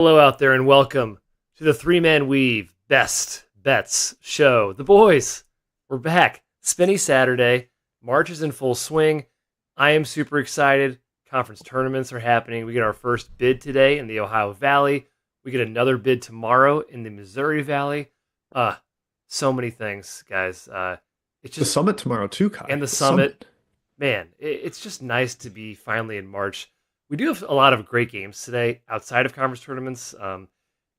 Hello out there and welcome to the Three Man Weave Best Bets Show. The boys, we're back. Spinny Saturday. March is in full swing. I am super excited. Conference tournaments are happening. We get our first bid today in the Ohio Valley. We get another bid tomorrow in the Missouri Valley. So many things, guys. It's The just summit tomorrow too, Kai. and the The summit. summit. Man, it's just nice to be finally in March. We do have a lot of great games today outside of conference tournaments.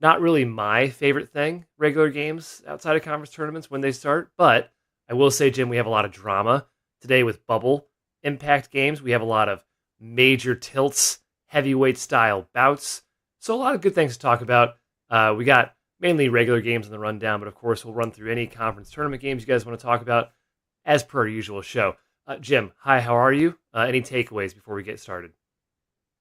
Not really my favorite thing, regular games outside of conference tournaments when they start, but I will say, Jim, we have a lot of drama today with bubble impact games. We have a lot of major tilts, heavyweight style bouts. So a lot of good things to talk about. We got mainly regular games in the rundown, but of course we'll run through any conference tournament games you guys want to talk about as per our usual show. Jim, hi, how are you? Any takeaways before we get started?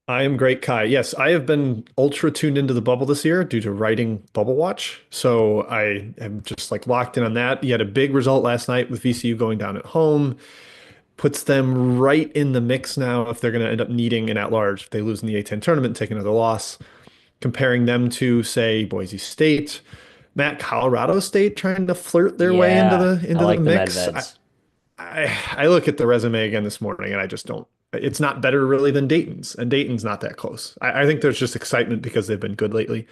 I am great, Kai. Yes, I have been ultra tuned into the bubble this year due to writing Bubble Watch. So I am just like locked in on that. You had a big result last night with VCU going down at home. Puts them right in the mix now if they're going to end up needing an at-large. If they lose in the A10 tournament, take another loss. Comparing them to, say, Boise State, Matt, Colorado State trying to flirt their way into Yeah, the I into the like the mix. Medveds. I look at the resume again this morning and I just don't. It's not better really than Dayton's, and Dayton's not that close. I think there's just excitement because they've been good lately.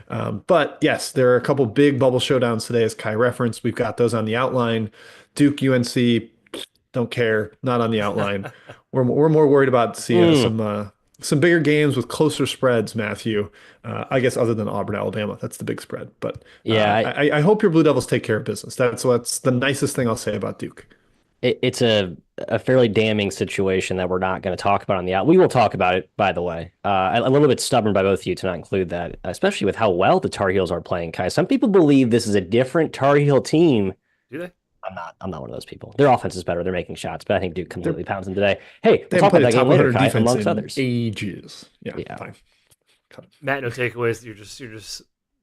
But yes, there are a couple big bubble showdowns today, as Kai referenced. We've got those on the outline. Duke, UNC, don't care, not on the outline. We're more worried about Mm, some bigger games with closer spreads, Matthew. I guess other than Auburn, Alabama, that's the big spread. But yeah, I hope your Blue Devils take care of business. That's the nicest thing I'll say about Duke. it's a fairly damning situation that we're not going to talk about on the out. We will talk about it, by the way. A little bit stubborn by both of you to not include that, especially with how well the Tar Heels are playing, Kai. Some people believe this is a different Tar Heel team. Do they? I'm not. I'm not one of those people. Their offense is better. They're making shots, but I think Duke They're completely pounds them today. Hey, They we'll haven't talk about played a that game top later, 100 Kai, defense amongst in others. ages. Yeah, Yeah. fine. Cut it. Matt, no takeaways.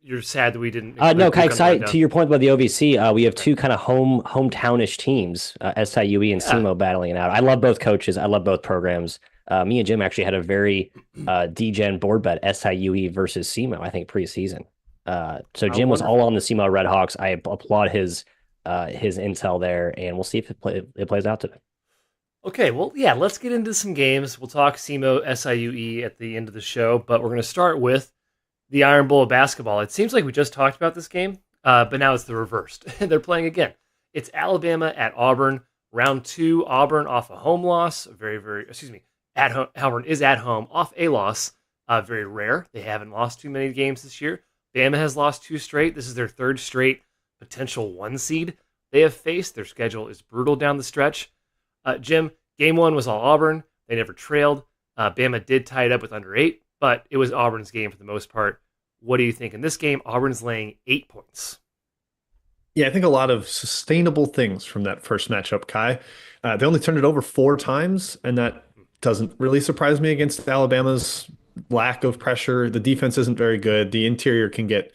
You're sad that we didn't No, include Kai, Duke on the excited to rundown. your point about the OVC. We have Okay. two kind of hometownish teams, SIUE and Yeah. SEMO battling it out. I love both coaches. I love both programs. Me and Jim actually had a very DGen board bet SIUE versus SEMO, I think preseason. So How Jim was all wonderful. on the SEMO Redhawks. I applaud his intel there, and we'll see if it plays out today. Okay, well, yeah, let's get into some games. We'll talk SEMO SIUE at the end of the show, but we're going to start with the Iron Bowl of basketball. It seems like we just talked about this game, but now it's the reversed. They're playing again. It's Alabama at Auburn, round two. Auburn off a home loss, excuse me, at home. Auburn is at home off a loss, very rare. They haven't lost too many games this year. Bama has lost two straight. This is their third straight potential one seed they have faced. Their schedule is brutal down the stretch. Jim, game one was all Auburn. They never trailed. Bama did tie it up with under eight, but it was Auburn's game for the most part. What do you think in this game? Auburn's laying 8 points. Yeah, I think a lot of sustainable things from that first matchup, Kai. They only turned it over four times, and that doesn't really surprise me against Alabama's lack of pressure. The defense isn't very good. The interior can get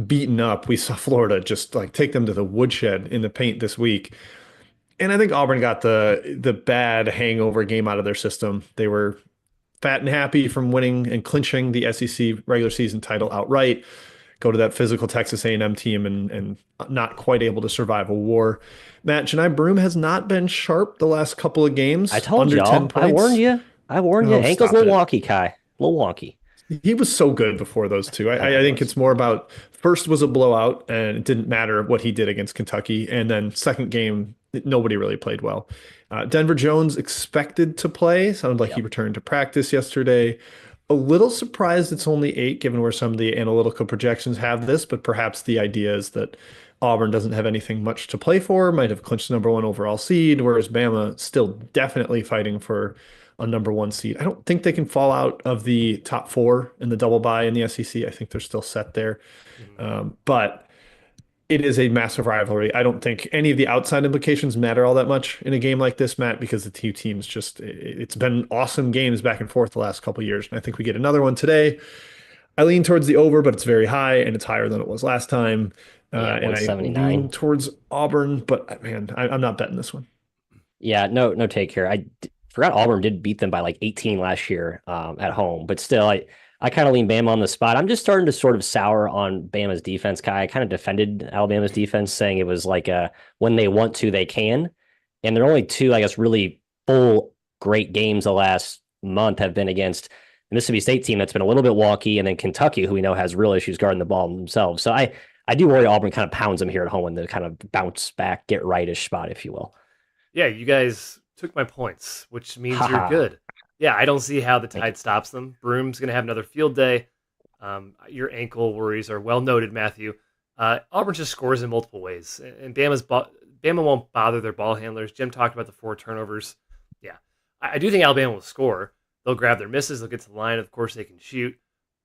beaten up. We saw Florida just like take them to the woodshed in the paint this week. And I think Auburn got the bad hangover game out of their system. They were fat and happy from winning and clinching the SEC regular season title outright. Go to that physical Texas A&M team and not quite able to survive a war. Matt Janai Broom has not been sharp the last couple of I games, told under 10 y'all. I warned points. you. I warned you. Oh, Ankle's a stop little it. wonky, Kai. A little wonky. He was so good before those two. I know I he think was. it's more about first was a blowout and it didn't matter what he did against Kentucky. And then second game, nobody really played well. Denver Jones expected to play. Sounded like he Yep. returned to practice yesterday. A little surprised it's only eight, given where some of the analytical projections have this, but perhaps the idea is that Auburn doesn't have anything much to play for, might have clinched the number one overall seed, whereas Bama still definitely fighting for a number one seed. I don't think they can fall out of the top four in the double bye in the SEC. I think they're still set there. Mhm. But it is a massive rivalry. I don't think any of the outside implications matter all that much in a game like this, Matt, because the two teams just, it's been awesome games back and forth the last couple of years. And I think we get another one today. I lean towards the over, but it's very high and it's higher than it was last time. Yeah, And I lean 179. towards Auburn, but man, I'm not betting this one. Yeah, no take here. Forgot Auburn did beat them by like 18 last year at home, but still, I kind of lean Bama on the spot. I'm just starting to sort of sour on Bama's defense, Kai. I kind of defended Alabama's defense, saying it was like when they want to, they can. And there are only two, I guess, really full great games the last month have been against the Mississippi State team that's been a little bit wonky, and then Kentucky, who we know has real issues guarding the ball themselves. So I do worry Auburn kind of pounds them here at home in the kind of bounce back, get rightish spot, if you will. Yeah, you guys took my points, which means you're Ha good. Yeah, I don't see how the Tide stops them. Broom's going to have another field day. Your ankle worries are well noted, Matthew. Auburn just scores in multiple ways, and Bama won't bother their ball handlers. Jim talked about the 4 turnovers. Yeah, I do think Alabama will score. They'll grab their misses. They'll get to the line. Of course, they can shoot.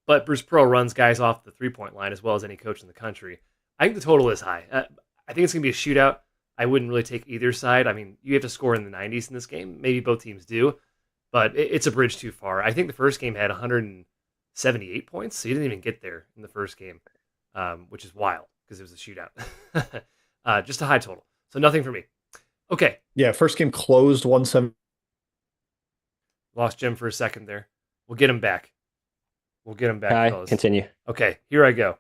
But Bruce Pearl runs guys off the 3-point line as well as any coach in the country. I think the total is high. I think it's going to be a shootout. I wouldn't really take either side. I mean, you have to score in the 90s in this game. Maybe both teams do, but it's a bridge too far. I think the first game had 178 points, so you didn't even get there in the first game, which is wild because it was a shootout. Just a high total. So nothing for me. Okay. Yeah, first game closed 1-7. Lost Jim for a second there. We'll get him back. Fellas. Continue. Okay, here I go.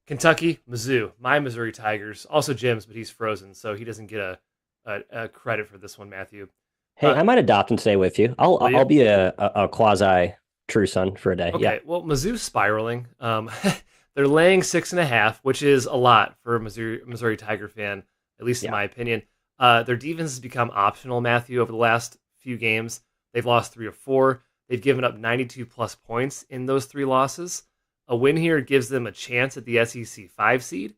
Kentucky, Mizzou, my Missouri Tigers. Also Jim's, but he's frozen, so he doesn't get a credit for this one, Matthew. Hey, I might adopt and stay with you. I'll be a quasi true son for a day. Okay, yeah. Well, Mizzou's spiraling. They're laying 6.5, which is a lot for a Missouri Tiger fan, at least in my opinion. Their defense has become optional, Matthew, over the last few games. They've lost 3 of 4. They've given up 92-plus points in those 3 losses. A win here gives them a chance at the SEC 5 seed.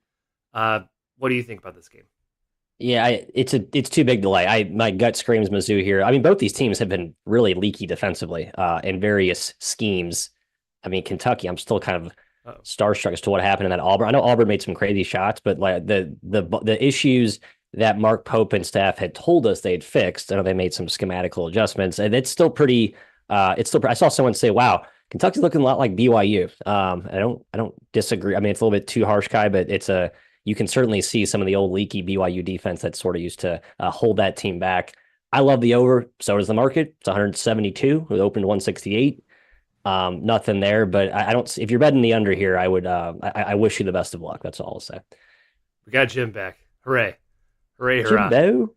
What do you think about this game? Yeah, it's too big to lay. My gut screams Mizzou here. I mean, both these teams have been really leaky defensively in various schemes. I mean, Kentucky, I'm still kind of starstruck as to what happened in that Auburn. I know Auburn made some crazy shots, but like the issues that Mark Pope and staff had told us they'd fixed. I know they made some schematical adjustments, and it's still pretty. I saw someone say, "Wow, Kentucky's looking a lot like BYU." I don't disagree. I mean, it's a little bit too harsh, Kai, but you can certainly see some of the old leaky BYU defense that sort of used to hold that team back. I love the over. So does the market. It's 172. It opened 168. Nothing there, but I don't. If you're betting the under here, I would. I wish you the best of luck. That's all I'll say. We got Jim back. Hooray! Hooray! Hurrah! Jimbo?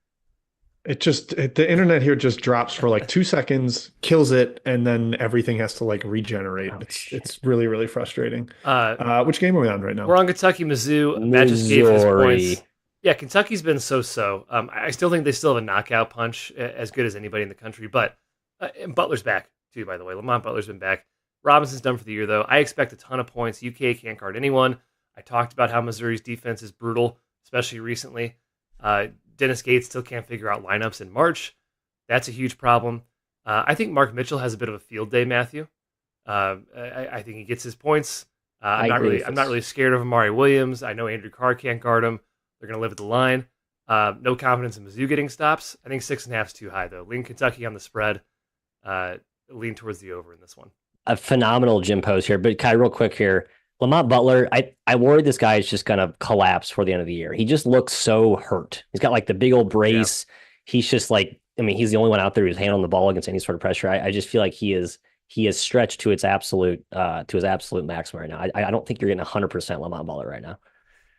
The internet here just drops for like 2 seconds, kills it, and then everything has to like regenerate. It's really, really frustrating. Which game are we on right now? We're on Kentucky, Mizzou. Matt just gave his points. Yeah, Kentucky's been so-so. I still think they still have a knockout punch, as good as anybody in the country. But and Butler's back too, by the way. Lamont Butler's been back. Robinson's done for the year, though. I expect a ton of points. UK can't guard anyone. I talked about how Missouri's defense is brutal, especially recently. Dennis Gates still can't figure out lineups in March. That's a huge problem. I think Mark Mitchell has a bit of a field day, Matthew. I think he gets his points. I'm not really scared of Amari Williams. I know Andrew Carr can't guard him. They're going to live at the line. No confidence in Mizzou getting stops. I think 6.5 is too high, though. Lean Kentucky on the spread. Lean towards the over in this one. A phenomenal Jim pose here. But Kai, real quick here. Lamont Butler, I worry this guy is just going to collapse for the end of the year. He just looks so hurt. He's got like the big old brace. Yeah. He's just like, I mean, he's the only one out there who's handling the ball against any sort of pressure. I just feel like he is stretched to his absolute maximum right now. I don't think you're getting 100% Lamont Butler right now.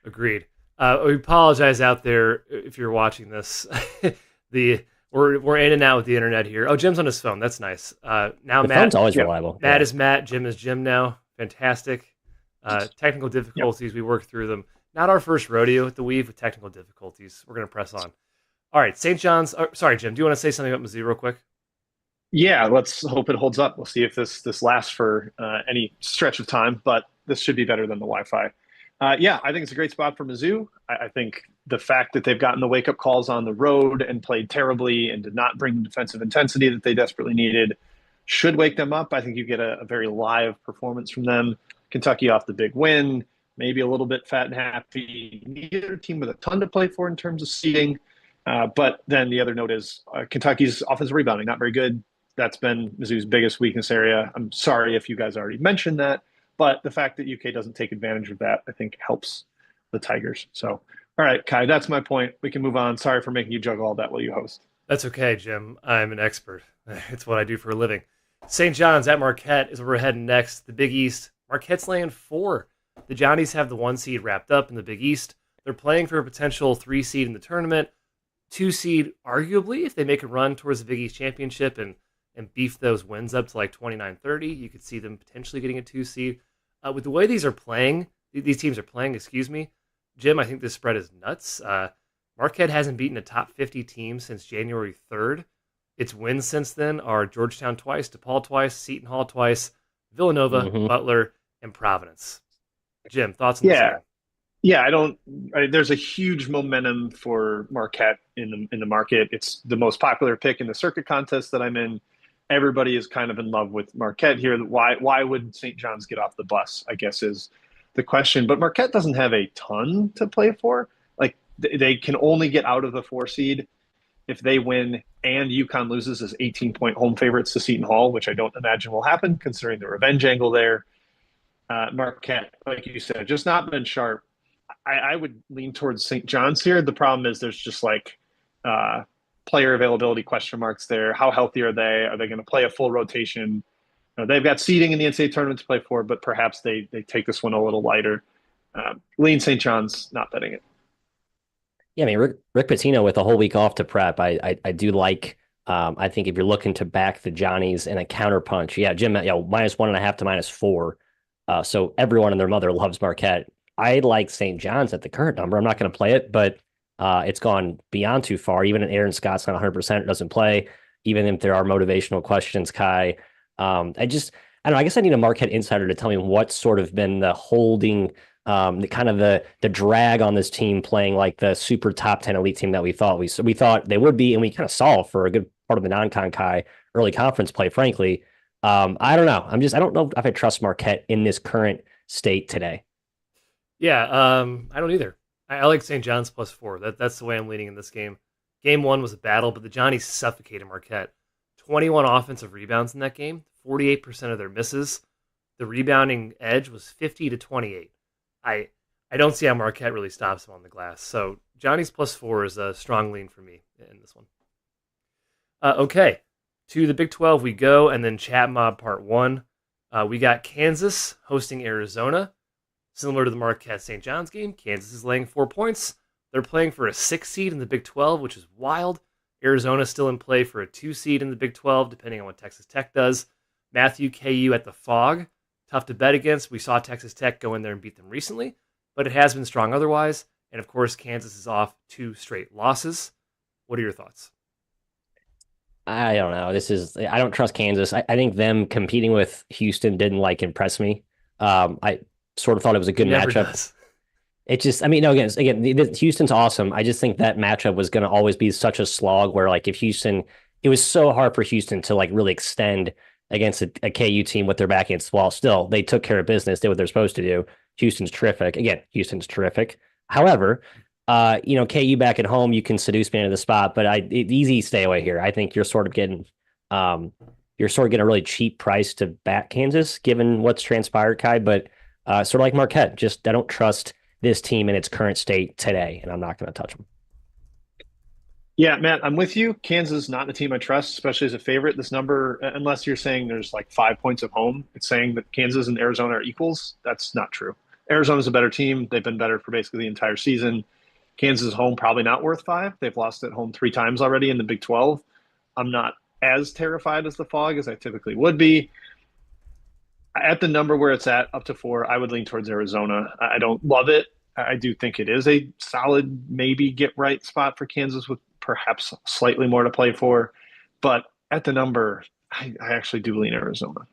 Agreed. We apologize out there if you're watching this. We're in and out with the internet here. Oh, Jim's on his phone. That's nice. Now the Matt, phone's always reliable. Matt is Matt. Jim is Jim now. Fantastic. Technical difficulties, we work through them. Not our first rodeo at the Weave with technical difficulties. We're going to press on. All right, St. John's. Sorry, Jim. Do you want to say something about Mizzou real quick? Yeah, let's hope it holds up. We'll see if this lasts for any stretch of time, but this should be better than the Wi-Fi. Yeah, I think it's a great spot for Mizzou. I think the fact that they've gotten the wake-up calls on the road and played terribly and did not bring the defensive intensity that they desperately needed should wake them up. I think you get a very live performance from them. Kentucky off the big win, maybe a little bit fat and happy. Neither team with a ton to play for in terms of seeding. But then the other note is Kentucky's offensive rebounding, not very good. That's been Mizzou's biggest weakness area. I'm sorry if you guys already mentioned that, but the fact that UK doesn't take advantage of that, I think helps the Tigers. So, all right, Kai, that's my point. We can move on. Sorry for making you juggle all that while you host. That's okay, Jim. I'm an expert. It's what I do for a living. St. John's at Marquette is where we're heading next. The Big East. Marquette's laying 4. The Johnnies have the 1 seed wrapped up in the Big East. They're playing for a potential 3 seed in the tournament. 2 seed, arguably, if they make a run towards the Big East championship and beef those wins up to like 29-30, you could see them potentially getting a 2 seed. With the way these teams are playing, Jim, I think this spread is nuts. Marquette hasn't beaten a top 50 team since January 3rd. Its wins since then are Georgetown twice, DePaul twice, Seton Hall twice, Villanova, Butler, and Providence. Jim, thoughts on this game? Yeah, there's a huge momentum for Marquette in the market. It's the most popular pick in the circuit contest that I'm in. Everybody is kind of in love with Marquette here. Why would St. John's get off the bus, I guess, is the question. But Marquette doesn't have a ton to play for. Like, they can only get out of the 4 seed if they win and UConn loses as 18-point home favorites to Seton Hall, which I don't imagine will happen considering the revenge angle there. Marquette, like you said, just not been sharp. I would lean towards St. John's here. The problem is there's just like player availability question marks there. How healthy are they? Are they going to play a full rotation? They've got seeding in the NCAA tournament to play for, but perhaps they take this one a little lighter. Lean St. John's, not betting it. Yeah, I mean, Rick Pitino with a whole week off to prep, I do like. I think if you're looking to back the Johnnies in a counterpunch, yeah, Jim, -1.5 to -4. So everyone and their mother loves Marquette. I like St. John's at the current number. I'm not going to play it, but it's gone beyond too far. Even if Aaron Scott's not 100%, doesn't play. Even if there are motivational questions, Kai. I don't know. I guess I need a Marquette insider to tell me what's sort of been the holding, the drag on this team playing like the super top 10 elite team that we thought they would be, and we kind of saw for a good part of the non-con Kai early conference play. Frankly, I don't know. I don't know if I trust Marquette in this current state today. Yeah, I don't either. I like St. John's +4. That's the way I'm leaning in this game. Game 1 was a battle, but the Johnnies suffocated Marquette. 21 offensive rebounds in that game, 48% of their misses. The rebounding edge was 50-28. I don't see how Marquette really stops them on the glass. So Johnnies +4 is a strong lean for me in this one. Okay, to the Big 12 we go, and then Chat Mob Part 1. We got Kansas hosting Arizona. Similar to the Marquette St. John's game, Kansas is laying 4 points. They're playing for a 6 seed in the Big 12, which is wild. Arizona's still in play for a 2 seed in the Big 12, depending on what Texas Tech does. Matthew, KU at the Phog. Tough to bet against. We saw Texas Tech go in there and beat them recently, but it has been strong otherwise. And of course, Kansas is off 2 straight losses. What are your thoughts? I don't know. I don't trust Kansas. I think them competing with Houston didn't impress me. I sort of thought it was a good matchup. Does. It just, again, Houston's awesome. I just think that matchup was going to always be such a slog where if Houston, it was so hard for Houston to really extend against a KU team with their back against the wall. Still, they took care of business, did what they're supposed to do. Houston's terrific. Again, Houston's terrific. However, KU back at home, you can seduce me into the spot, but easy stay away here. I think you're sort of getting a really cheap price to bat Kansas, given what's transpired, Kai. But sort of like Marquette, I don't trust this team in its current state today, and I'm not going to touch them. Yeah, Matt, I'm with you. Kansas is not the team I trust, especially as a favorite. This number, unless you're saying there's 5 points of home, it's saying that Kansas and Arizona are equals. That's not true. Arizona's a better team. They've been better for basically the entire season. Kansas home, probably not worth 5. They've lost at home 3 times already in the Big 12. I'm not as terrified as the Phog as I typically would be. At the number where it's at, up to 4, I would lean towards Arizona. I don't love it. I do think it is a solid, maybe get right spot for Kansas with perhaps slightly more to play for. But at the number, I actually do lean Arizona.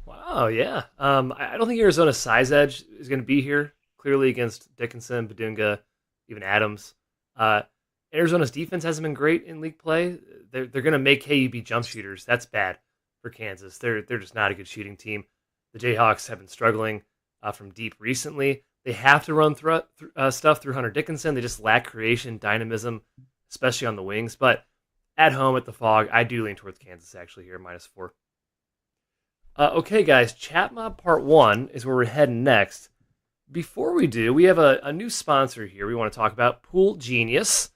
Wow, yeah. I don't think Arizona's size edge is going to be here, clearly against Dickinson, Badunga, even Adams. Arizona's defense hasn't been great in league play. They're going to make KU be jump shooters. That's bad for Kansas. They're just not a good shooting team. The Jayhawks have been struggling from deep recently. They have to run stuff through Hunter Dickinson. They just lack creation, dynamism, especially on the wings. But at home at the Phog, I do lean towards Kansas actually here, -4. Okay, guys, Chat Mob Part 1 is where we're heading next. Before we do, we have a new sponsor here we want to talk about, Pool Genius.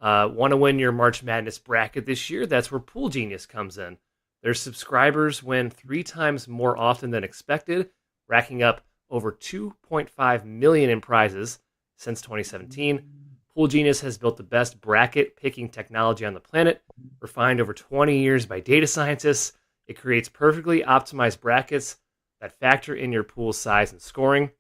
Want to win your March Madness bracket this year? That's where Pool Genius comes in. Their subscribers win 3 times more often than expected, racking up over 2.5 million in prizes since 2017. Pool Genius has built the best bracket picking technology on the planet, refined over 20 years by data scientists. It creates perfectly optimized brackets that factor in your pool size and scoring.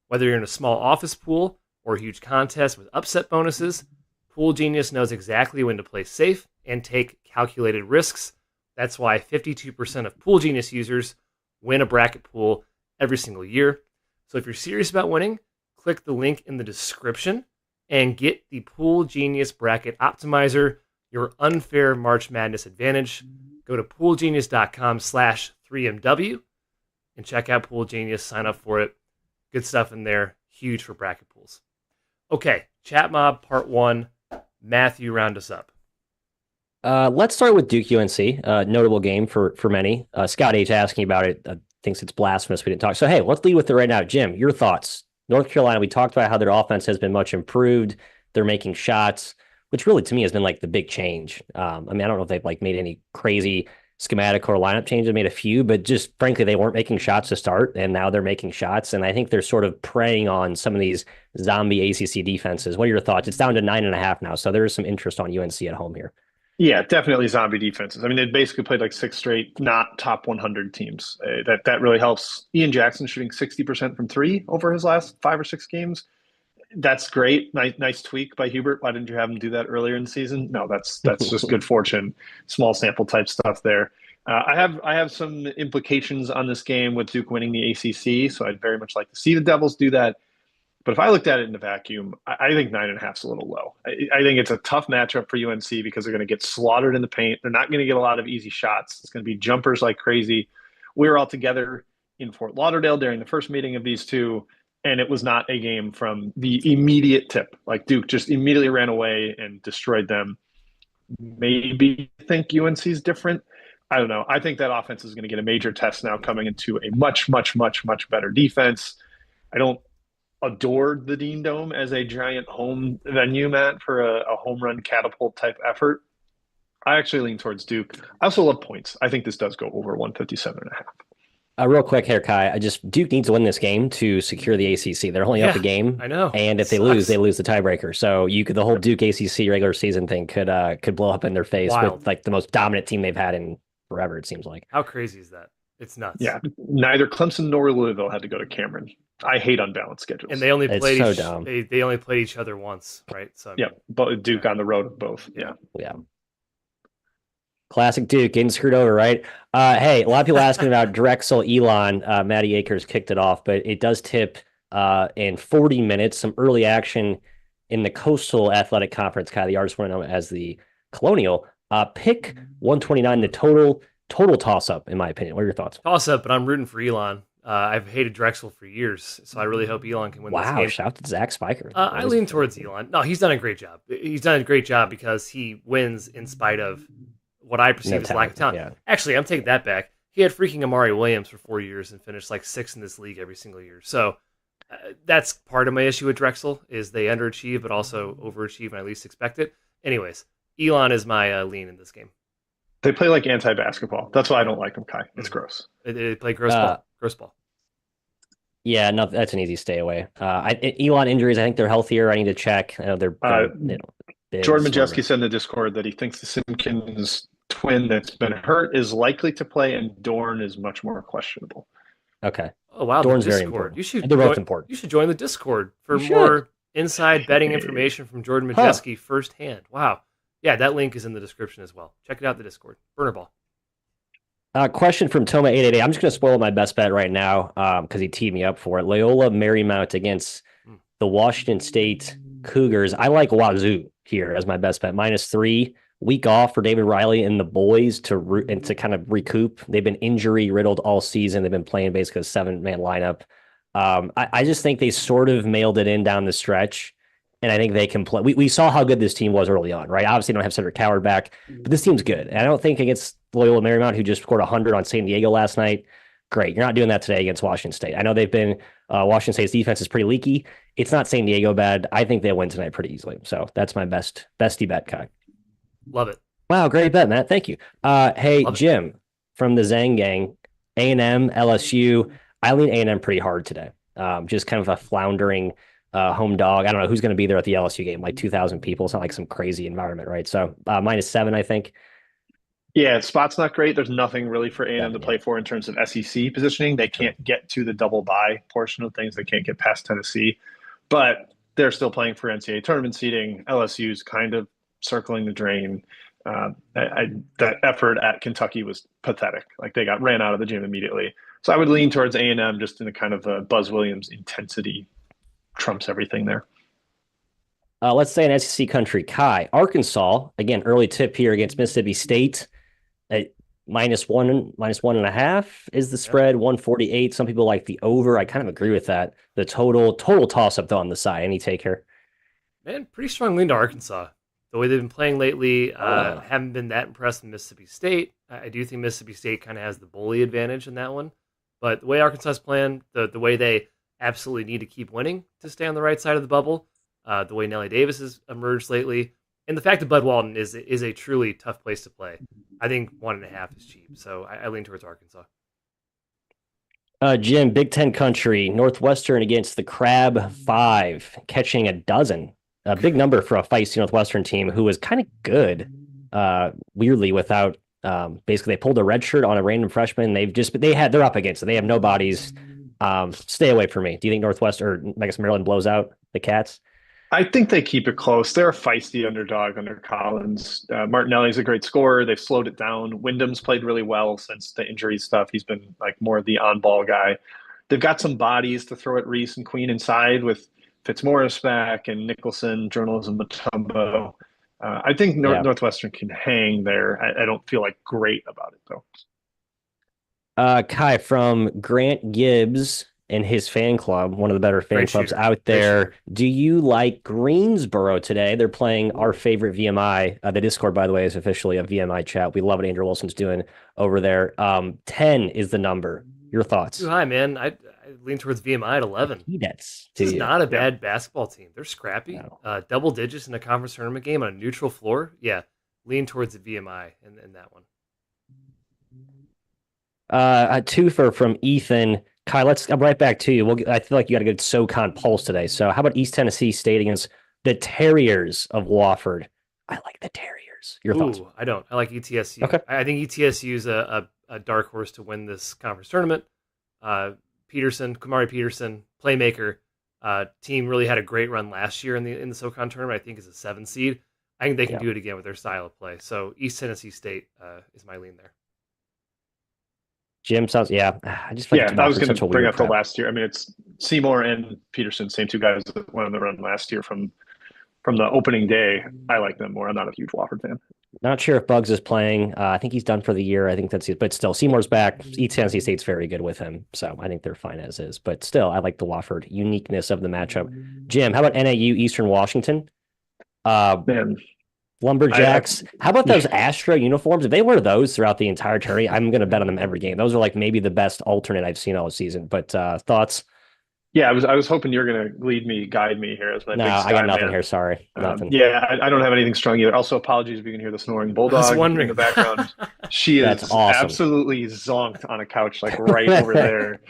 Whether you're in a small office pool or a huge contest with upset bonuses, Pool Genius knows exactly when to play safe and take calculated risks. That's why 52% of Pool Genius users win a bracket pool every single year. So if you're serious about winning, click the link in the description and get the Pool Genius Bracket Optimizer, your unfair March Madness advantage. Go to poolgenius.com/3MW and check out Pool Genius. Sign up for it. Good stuff in there. Huge for bracket pools. Okay, Chat Mob Part 1. Matthew, round us up. Let's start with Duke UNC, notable game for many. Scott H asking about it, thinks it's blasphemous we didn't talk. So, hey, let's lead with it right now. Jim, your thoughts. North Carolina, we talked about how their offense has been much improved. They're making shots, which really to me has been like the big change. I don't know if they've like made any crazy schematic or lineup changes, made a few, but just frankly, they weren't making shots to start, and now they're making shots. And I think they're sort of preying on some of these zombie ACC defenses. What are your thoughts? It's down to 9.5 now, so there is some interest on UNC at home here. Yeah, definitely zombie defenses. I mean, they basically played like 6 straight, not top 100 teams. That really helps. Ian Jackson shooting 60% from 3 over his last 5 or 6 games. That's great. Nice tweak by Hubert. Why didn't you have him do that earlier in the season? No, that's just good fortune. Small sample type stuff there. I have some implications on this game with Duke winning the ACC, so I'd very much like to see the Devils do that. But if I looked at it in a vacuum, I think 9.5 is a little low. I think it's a tough matchup for UNC because they're going to get slaughtered in the paint. They're not going to get a lot of easy shots. It's going to be jumpers like crazy. We were all together in Fort Lauderdale during the first meeting of these two, and it was not a game from the immediate tip. Like Duke just immediately ran away and destroyed them. Maybe think UNC's different. I don't know. I think that offense is going to get a major test now coming into a much, much, much, much better defense. I don't adore the Dean Dome as a giant home venue, Matt, for a home run catapult type effort. I actually lean towards Duke. I also love points. I think this does go over 157.5. Real quick here, Kai. Duke needs to win this game to secure the ACC. They're only up a game. I know. And if they lose the tiebreaker. So the whole Duke ACC regular season thing could blow up in their face with like the most dominant team they've had in forever, it seems like. How crazy is that? It's nuts. Yeah. Neither Clemson nor Louisville had to go to Cameron. I hate unbalanced schedules. And they only played they only played each other once, right? So yeah, but Duke on the road both. Yeah. Classic Duke, getting screwed over, right? Hey, a lot of people asking about Drexel Elon. Matty Akers kicked it off, but it does tip in 40 minutes. Some early action in the Coastal Athletic Conference, Kai, the artist known as the Colonial. Pick 129, the total toss-up, in my opinion. What are your thoughts? Toss-up, but I'm rooting for Elon. I've hated Drexel for years, so I really hope Elon can win this game. Wow, shout out to Zach Spiker. I lean towards Elon. No, he's done a great job. He's done a great job because he wins in spite of what I perceive as lack of talent. Yeah. Actually, I'm taking that back. He had freaking Amari Williams for 4 years and finished like 6th in this league every single year. So that's part of my issue with Drexel is they underachieve but also overachieve when I least expect it. Anyways, Elon is my lean in this game. They play like anti-basketball. That's why I don't like them, Kai. It's gross. They play gross ball. Gross ball. Yeah, no, that's an easy stay away. Elon injuries, I think they're healthier. I need to check. I know they're Jordan Majewski said in the Discord that he thinks the Simpkins twin that's been hurt is likely to play, and Dorn is much more questionable. Okay. Oh wow, Dorn's very important. They're both important. You should join the Discord for more inside betting information from Jordan Majewski firsthand. Wow. Yeah, that link is in the description as well. Check it out, the Discord. Burner ball. Question from Toma888. I'm just going to spoil my best bet right now because he teed me up for it. Loyola Marymount against the Washington State Cougars. I like Wazoo here as my best bet. -3. Week off for David Riley and the boys to kind of recoup. They've been injury riddled all season. They've been playing basically a 7-man lineup. I just think they sort of mailed it in down the stretch. And I think they can play. We saw how good this team was early on, right? Obviously, they don't have Cedric Coward back, but this team's good. And I don't think against Loyola Marymount, who just scored 100 on San Diego last night, great. You're not doing that today against Washington State. I know they've been Washington State's defense is pretty leaky. It's not San Diego bad. I think they'll win tonight pretty easily. So that's my bestie bet, Kai. Love it. Wow, great bet, Matt. Thank you. Hey, Love Jim. from the Zang gang, A&M, LSU. I lean A&M pretty hard today. Just kind of a floundering home dog. I don't know who's going to be there at the LSU game, like 2,000 people. It's not like some crazy environment, right? So -7, I think. Yeah, spot's not great. There's nothing really for A&M to Seven, yeah. play for in terms of SEC positioning. They True. can't get to the double bye portion of things. They can't get past Tennessee, but they're still playing for NCAA tournament seeding. LSU's kind of circling the drain. That effort at Kentucky was pathetic. Like they got ran out of the gym immediately. So I would lean towards A&M just in a kind of a Buzz Williams intensity trumps everything there. Let's say an SEC country. Kai, Arkansas, again, early tip here against Mississippi State. At -1, -1.5 is the spread, 148. Some people like the over. I kind of agree with that. The total toss up though on the side. Any take here? Man, pretty strong lean to Arkansas. The way they've been playing lately, haven't been that impressed with Mississippi State. I do think Mississippi State kind of has the bully advantage in that one. But the way Arkansas is playing, the way they absolutely need to keep winning to stay on the right side of the bubble, the way Nelly Davis has emerged lately, and the fact that Bud Walton is a truly tough place to play. I think 1.5 is cheap, so I lean towards Arkansas. Jim, Big Ten country, Northwestern against the Crab Five, catching a dozen. A big number for a feisty Northwestern team who was kind of good, weirdly, without basically they pulled a red shirt on a random freshman. They're up against it. They have no bodies. Stay away from me. Do you think Northwestern, or I guess Maryland blows out the Cats? I think they keep it close. They're a feisty underdog under Collins. Martinelli's a great scorer. They've slowed it down. Wyndham's played really well since the injury stuff. He's been like more the on-ball guy. They've got some bodies to throw at Reese and Queen inside with Fitzmaurice back and Nicholson, Journalism Matumbo. I think Northwestern can hang there. I don't feel like great about it though. Kai, from Grant Gibbs and his fan club, one of the better fan clubs out there. Do you like Greensboro today? They're playing our favorite VMI. The Discord, by the way, is officially a VMI chat. We love what Andrew Wilson's doing over there. 10 is the number. Your thoughts? Too high, man. I lean towards VMI at 11. This is not a bad basketball team. They're scrappy. No. Double digits in a conference tournament game on a neutral floor. Yeah, lean towards the VMI in that one. A twofer from Ethan. Kai, I'm right back to you. I feel like you got a good SoCon pulse today. So how about East Tennessee State against the Terriers of Wofford? I like the Terriers. Your thoughts? I don't. I like ETSU. Okay. I think ETSU is a dark horse to win this conference tournament. Kumari Peterson, playmaker, team really had a great run last year in the SoCon tournament. I think is a 7 seed. I think they can do it again with their style of play. So East Tennessee State is my lean there. Jim sounds, I just I was going to bring up the last year. I mean, it's Seymour and Peterson, same two guys that went on the run last year from the opening day. I like them more. I'm not a huge Wofford fan. Not sure if Bugs is playing. I think he's done for the year. I think that's it. But still, Seymour's back. East Tennessee State's very good with him. So I think they're fine as is. But still, I like the Wofford uniqueness of the matchup. Jim, how about NAU Eastern Washington? Man. Lumberjacks. How about those Astro uniforms? If they wear those throughout the entire tourney, I'm going to bet on them every game. Those are like maybe the best alternate I've seen all season. But thoughts? Yeah, I was hoping you're going to guide me here as my big I got nothing here. Sorry, nothing. I don't have anything strong either. Also, apologies if you can hear the snoring bulldog in the background. She is awesome. Absolutely zonked on a couch, like right over there.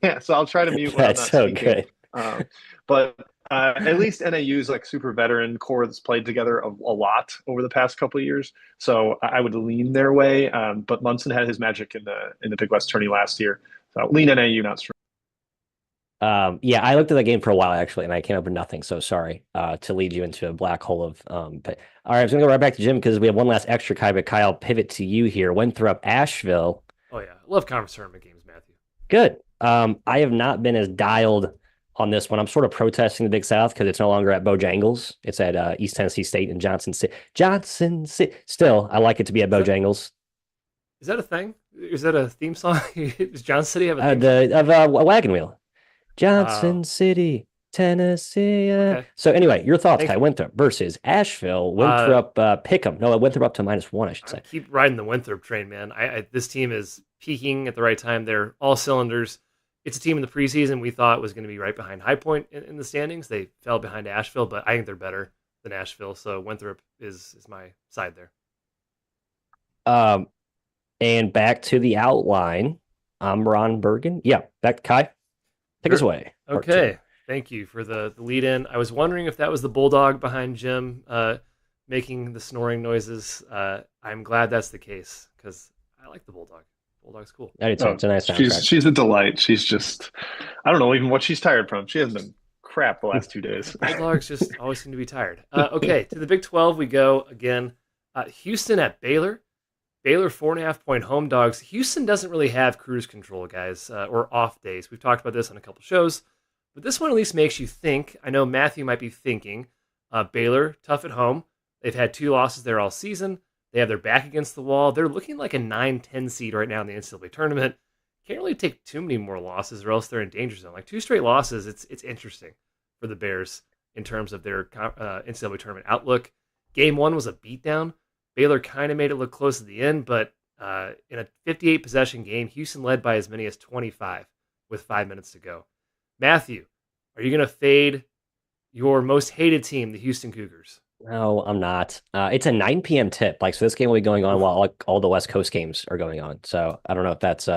Yeah, so I'll try to mute when that's I'm not so speaking. Good. But at least NAU's like super veteran core that's played together a lot over the past couple of years. So I would lean their way. But Munson had his magic in the Big West tourney last year. So lean NAU, not strong. I looked at that game for a while actually, and I came up with nothing. So sorry to lead you into a black hole of. But all right, I was gonna go right back to Jim because we have one last extra Kai. But Kai, I'll pivot to you here. Winthrop, Asheville. Oh yeah, love conference tournament games, Matthew. Good. I have not been as dialed on this one. I'm sort of protesting the Big South because it's no longer at Bojangles. It's at East Tennessee State and Johnson City. Still, I like it to be at Bojangles. Is that a thing? Is that a theme song? Does Johnson City have a theme song? A wagon wheel. Johnson City, Tennessee. Okay. So anyway, your thoughts, Kai. Winthrop versus Asheville. Winthrop, pick 'em. No, Winthrop up to -1, I should say. Keep riding the Winthrop train, man. This team is peaking at the right time. They're all cylinders. It's a team in the preseason we thought was going to be right behind High Point in the standings. They fell behind Asheville, but I think they're better than Asheville. So Winthrop is my side there. And back to the outline. I'm Ron Bergen. Yeah, back to Kai. Take us away. Okay. Thank you for the lead in. I was wondering if that was the bulldog behind Jim making the snoring noises. I'm glad that's the case because I like the bulldog. Bulldog's cool. I do too. It's a nice soundtrack. She's a delight. She's just, I don't know even what she's tired from. She hasn't been crap the last 2 days. Bulldogs just always seem to be tired. Okay, to the Big 12 we go again. Houston at Baylor. Baylor 4.5-point home dogs. Houston doesn't really have cruise control, guys, or off days. We've talked about this on a couple shows, but this one at least makes you think. I know Matthew might be thinking. Baylor, tough at home. They've had 2 losses there all season. They have their back against the wall. They're looking like a 9-10 seed right now in the NCAA tournament. Can't really take too many more losses or else they're in danger zone. Like 2 straight losses, it's interesting for the Bears in terms of their NCAA tournament outlook. Game 1 was a beatdown. Baylor kind of made it look close at the end, but in a 58-possession game, Houston led by as many as 25 with 5 minutes to go. Matthew, are you going to fade your most hated team, the Houston Cougars? No, I'm not. It's a 9 p.m. tip. So this game will be going on while all the West Coast games are going on. So I don't know if that's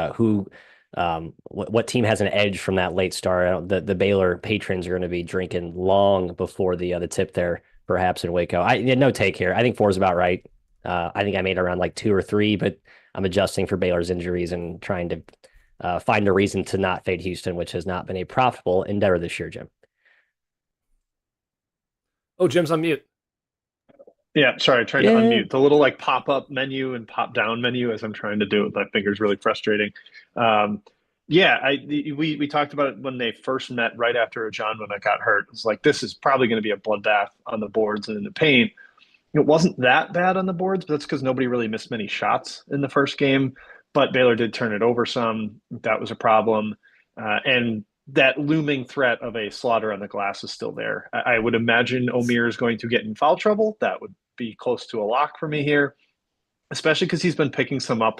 what team has an edge from that late start. The Baylor patrons are going to be drinking long before the tip there, perhaps in Waco. No take here. I think 4 is about right. I think I made around 2 or 3, but I'm adjusting for Baylor's injuries and trying to find a reason to not fade Houston, which has not been a profitable endeavor this year, Jim. Oh, Jim's on mute. Yeah, sorry, trying to unmute. The little pop-up menu and pop-down menu as I'm trying to do it. My finger's really frustrating. We talked about it when they first met right after Ajonwuna got hurt. It was like, this is probably going to be a bloodbath on the boards and in the paint. It wasn't that bad on the boards, but that's because nobody really missed many shots in the first game. But Baylor did turn it over some. That was a problem. And that looming threat of a slaughter on the glass is still there. I would imagine Omier is going to get in foul trouble. That would be close to a lock for me here, especially because he's been picking some up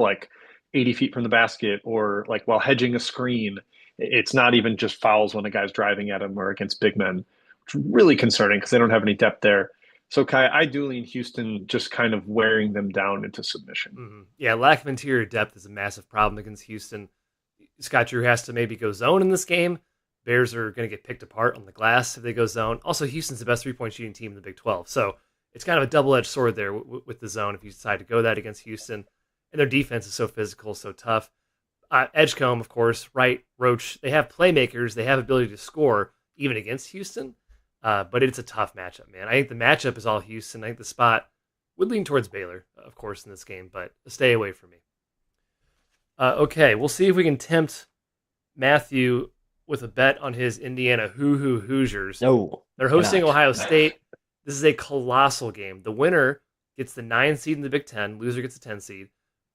80 feet from the basket or while hedging a screen. It's not even just fouls when a guy's driving at him or against big men. It's really concerning because they don't have any depth there. So, Kai, I do lean Houston just kind of wearing them down into submission. Mm-hmm. Yeah, lack of interior depth is a massive problem against Houston. Scott Drew has to maybe go zone in this game. Bears are going to get picked apart on the glass if they go zone. Also, Houston's the best three-point shooting team in the Big 12. So it's kind of a double-edged sword there with the zone if you decide to go that against Houston. And their defense is so physical, so tough. Edgecombe, of course, Wright, Roach, they have playmakers. They have ability to score even against Houston. But it's a tough matchup, man. I think the matchup is all Houston. I think the spot would lean towards Baylor, of course, in this game, but stay away from me. Okay, we'll see if we can tempt Matthew with a bet on his Indiana Hoosiers. No, they're hosting Ohio State. This is a colossal game. The winner gets the 9 seed in the Big Ten. Loser gets the 10 seed.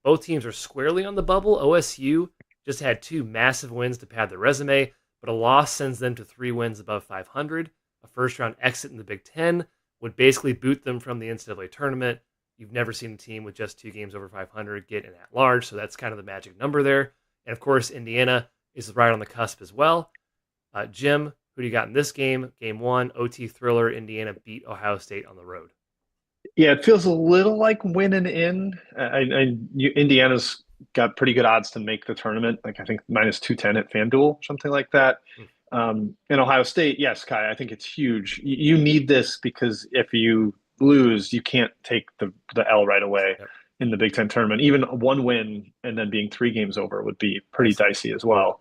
Both teams are squarely on the bubble. OSU just had 2 massive wins to pad their resume, but a loss sends them to 3 wins above 500. A first-round exit in the Big Ten would basically boot them from the NCAA tournament. You've never seen a team with just 2 games over 500 get an at-large, so that's kind of the magic number there. And, of course, Indiana is right on the cusp as well. Jim, who do you got in this game? Game 1, OT thriller. Indiana beat Ohio State on the road. Yeah, it feels a little like winning in. Indiana's got pretty good odds to make the tournament. I think -210 at FanDuel, something like that. In Ohio State, yes, Kai, I think it's huge. You need this because if you lose, you can't take the L right away in the Big Ten tournament. Even 1 win and then being 3 games over would be pretty dicey as well.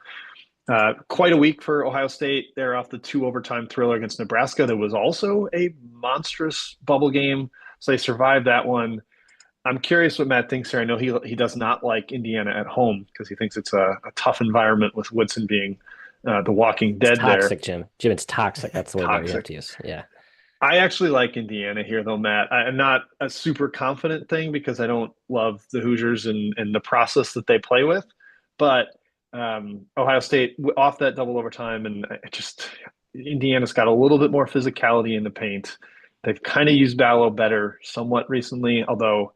Quite a week for Ohio State. They're off the 2 overtime thriller against Nebraska. There was also a monstrous bubble game, so they survived that one. I'm curious what Matt thinks here. I know he does not like Indiana at home because he thinks it's a tough environment with Woodson being the Walking Dead. It's toxic, there. Jim, it's toxic. That's the word that we have to use. Yeah. I actually like Indiana here, though, Matt. I'm not a super confident thing because I don't love the Hoosiers and the process that they play with. But Ohio State off that double overtime, and Indiana's got a little bit more physicality in the paint. They've kind of used Ballo better somewhat recently, although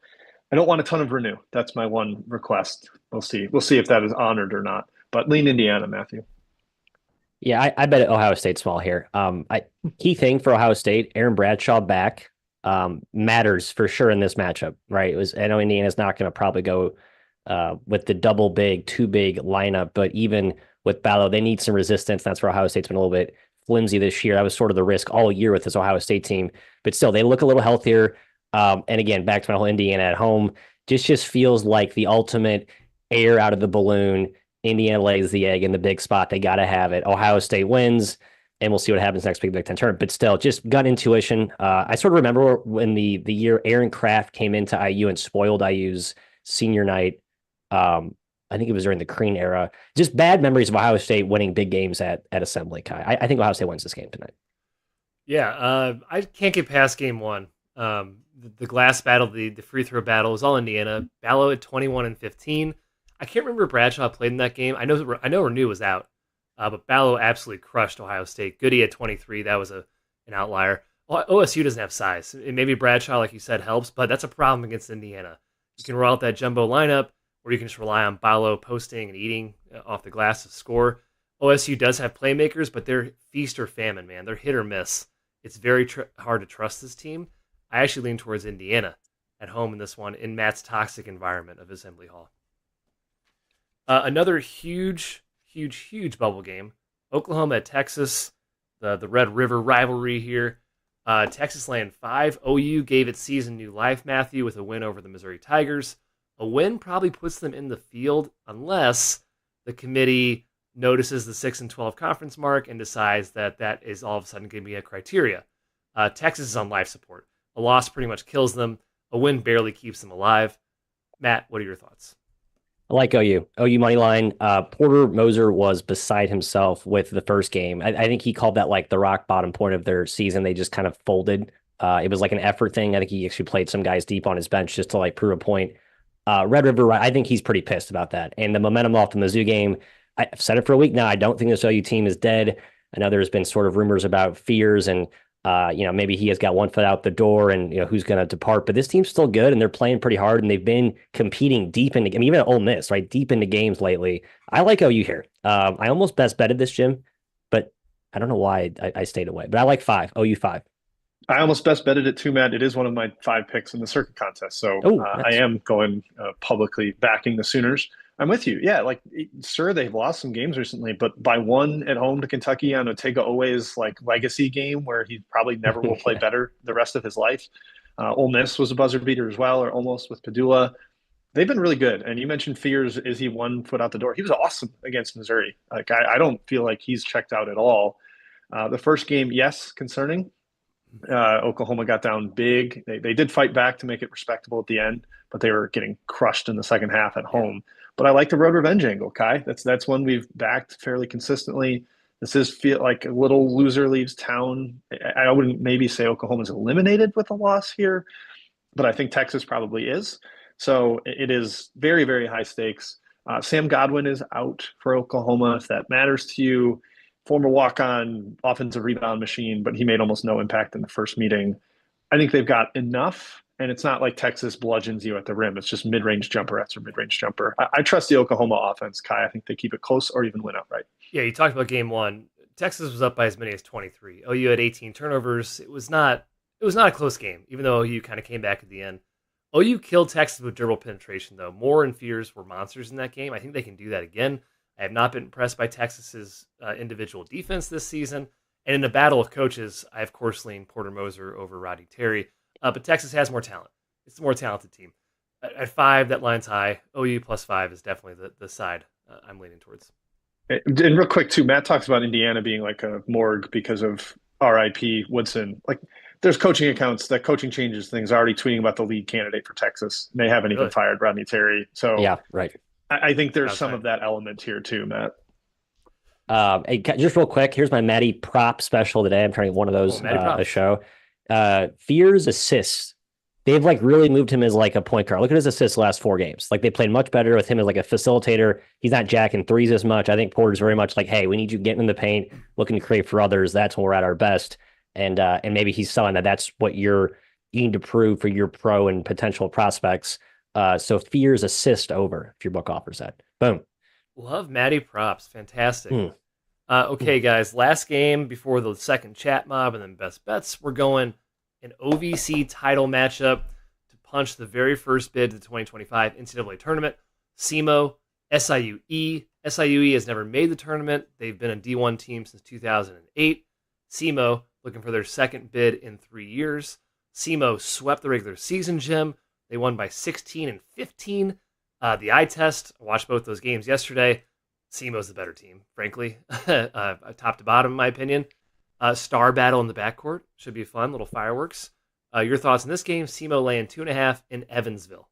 I don't want a ton of Renew. That's my one request. We'll see. We'll see if that is honored or not. But lean Indiana, Matthew. Yeah, I bet Ohio State small here. Key thing for Ohio State, Aaron Bradshaw back matters for sure in this matchup, right? I know Indiana's not going to probably go with the double big, too big lineup. But even with Ballo, they need some resistance. That's where Ohio State's been a little bit flimsy this year. That was sort of the risk all year with this Ohio State team. But still, they look a little healthier. And again, back to my whole Indiana at home, just feels like the ultimate air out of the balloon. Indiana lays the egg in the big spot. They got to have it. Ohio State wins, and we'll see what happens next week, Big Ten tournament. But still, just gut intuition. I sort of remember when the year Aaron Kraft came into IU and spoiled IU's senior night. I think it was during the Crean era. Just bad memories of Ohio State winning big games at Assembly, Kai. I think Ohio State wins this game tonight. Yeah, I can't get past game one. The glass battle, the free throw battle was all Indiana. Ballo at 21 and 15. I can't remember if Bradshaw played in that game. I know Renew was out, but Ballo absolutely crushed Ohio State. Goody at 23. That was an outlier. OSU doesn't have size. Maybe Bradshaw, like you said, helps, but that's a problem against Indiana. You can roll out that jumbo lineup, or you can just rely on Ballo posting and eating off the glass to score. OSU does have playmakers, but they're feast or famine, man. They're hit or miss. It's very hard to trust this team. I actually lean towards Indiana at home in this one in Matt's toxic environment of Assembly Hall. Another huge bubble game. Oklahoma at Texas, the Red River rivalry here. Texas laying 5. OU gave its season new life, Matthew, with a win over the Missouri Tigers. A win probably puts them in the field unless the committee notices the 6-12 conference mark and decides that is all of a sudden going to be a criteria. Texas is on life support. A loss pretty much kills them. A win barely keeps them alive. Matt, what are your thoughts? I like OU. OU money line. Porter Moser was beside himself with the first game. I think he called that like the rock bottom point of their season. They just kind of folded. It was like an effort thing. I think he actually played some guys deep on his bench just to like prove a point. Red River, I think he's pretty pissed about that. And the momentum off the Mizzou game, I've said it for a week now. I don't think this OU team is dead. I know there's been sort of rumors about fears and maybe he has got one foot out the door and, who's going to depart. But this team's still good and they're playing pretty hard and they've been competing deep into, even at Ole Miss, right? Deep into games lately. I like OU here. I almost best betted this, Jim, but I don't know why I stayed away. But I like 5, OU 5. I almost best betted it too, Matt. It is one of my 5 picks in the circuit contest. So nice. I am going publicly backing the Sooners. I'm with you. Yeah, sure, they've lost some games recently, but by 1 at home to Kentucky on Otega Owe's legacy game where he probably never will play better the rest of his life. Ole Miss was a buzzer beater as well, or almost, with Padula. They've been really good. And you mentioned fears. Is he 1 foot out the door? He was awesome against Missouri. I don't feel like he's checked out at all. The first game, yes, concerning. Oklahoma got down big. They did fight back to make it respectable at the end, but they were getting crushed in the second half at home. But I like the road revenge angle, Kai. That's one we've backed fairly consistently. This is feel like a little loser leaves town. I wouldn't maybe say Oklahoma's eliminated with a loss here, but I think Texas probably is. So it is very, very high stakes. Sam Godwin is out for Oklahoma, if that matters to you. Former walk-on offensive rebound machine, but he made almost no impact in the first meeting. I think they've got enough, and it's not like Texas bludgeons you at the rim. It's just mid-range jumper after mid-range jumper. I trust the Oklahoma offense, Kai. I think they keep it close or even win outright. Yeah, you talked about game 1. Texas was up by as many as 23. OU had 18 turnovers. It was not a close game, even though OU kind of came back at the end. OU killed Texas with dribble penetration, though. Moore and Fears were monsters in that game. I think they can do that again. I have not been impressed by Texas's individual defense this season. And in a battle of coaches, I, of course, lean Porter Moser over Rodney Terry. But Texas has more talent. It's a more talented team. At 5, that line's high. OU plus 5 is definitely the side I'm leaning towards. And real quick, too, Matt talks about Indiana being like a morgue because of RIP Woodson. There's coaching accounts that coaching changes things already tweeting about the lead candidate for Texas. They haven't even fired Rodney Terry. So yeah, right. I think there's some of that element here too, Matt. Hey, just real quick, here's my Matty prop special today. I'm trying to get one of those a show. Fears assists. They've really moved him as a point guard. Look at his assists the last 4 games. They played much better with him as a facilitator. He's not jacking threes as much. I think Porter's very much hey, we need you getting in the paint, looking to create for others. That's when we're at our best. And maybe he's selling that. That's what you need to prove for your pro and potential prospects. So Fears assist over if your book offers that. Boom. Love Matty props. Fantastic. Okay, guys. Last game before the second chat mob and then best bets. We're going an OVC title matchup to punch the very first bid to the 2025 NCAA tournament. SEMO, SIUE. SIUE has never made the tournament. They've been a D1 team since 2008. SEMO looking for their second bid in 3 years. SEMO swept the regular season, Jim. They won by 16 and 15. The eye test, I watched both those games yesterday. SEMO's the better team, frankly, top to bottom, in my opinion. Star battle in the backcourt should be fun, little fireworks. Your thoughts on this game? SEMO laying 2.5 in Evansville.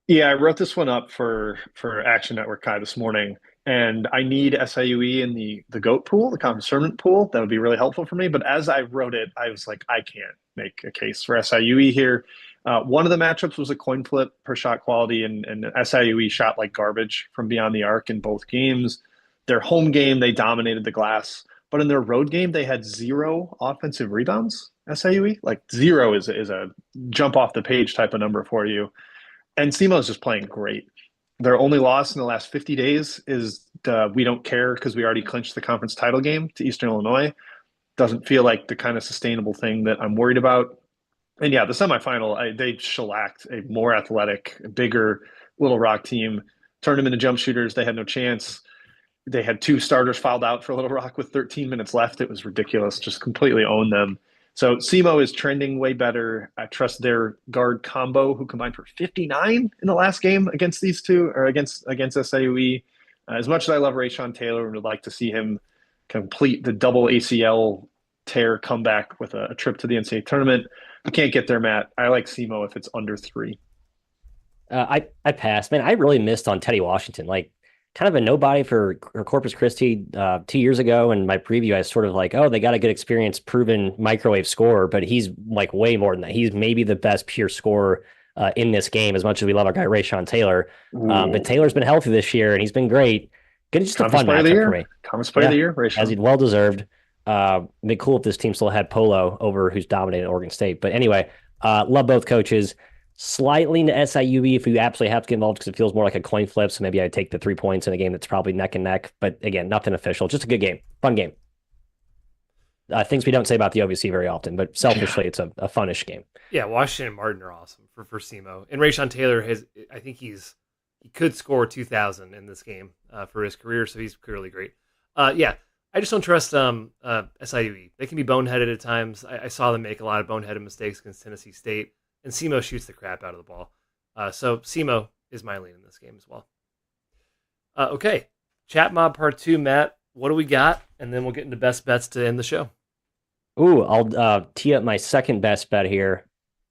Yeah, I wrote this one up for Action Network Kai this morning, and I need SIUE in the GOAT pool, the conference tournament pool. That would be really helpful for me. But as I wrote it, I was like, I can't make a case for SIUE here. One of the matchups was a coin flip per shot quality, and SIUE shot like garbage from beyond the arc in both games. Their home game, they dominated the glass, but in their road game, they had 0 offensive rebounds. SIUE, like 0 is a jump off the page type of number for you. And SEMO is just playing great. Their only loss in the last 50 days is we don't care because we already clinched the conference title game to Eastern Illinois. Doesn't feel like the kind of sustainable thing that I'm worried about. And yeah, the semifinal, they shellacked a more athletic, bigger Little Rock team, turned them into jump shooters. They had no chance. They had 2 starters fouled out for Little Rock with 13 minutes left. It was ridiculous. Just completely owned them. So SEMO is trending way better. I trust their guard combo, who combined for 59 in the last game against these two, or against SIUE. As much as I love Rayshon Taylor and would like to see him complete the double ACL tear comeback with a trip to the NCAA tournament, I can't get there, Matt. I like SEMO if it's under 3. I passed. Man, I really missed on Teddy Washington. Like, kind of a nobody for Corpus Christi 2 years ago. In my preview, I sort of like, oh, they got a good experience, proven microwave scorer, but he's like way more than that. He's maybe the best pure scorer in this game, as much as we love our guy Rayshon Taylor. But Taylor's been healthy this year, and he's been great. Good, just a fun matchup for me. Conference player of the year, Rayshon. As he'd well deserved. It'd be cool if this team still had Polo over, who's dominated Oregon State. But anyway, love both coaches. Slightly into SIUE if you absolutely have to get involved because it feels more like a coin flip. So maybe I'd take the 3 points in a game that's probably neck and neck. But again, nothing official. Just a good game. Fun game. Things we don't say about the OVC very often, but selfishly, it's a funnish game. Yeah, Washington and Martin are awesome for SEMO. And Rayshon Taylor I think he could score 2,000 in this game for his career, so he's clearly great. Yeah, I just don't trust SIUE. They can be boneheaded at times. I saw them make a lot of boneheaded mistakes against Tennessee State. And SEMO shoots the crap out of the ball. So SEMO is my lean in this game as well. Okay, Chat Mob Part 2, Matt. What do we got? And then we'll get into best bets to end the show. Ooh, I'll tee up my second best bet here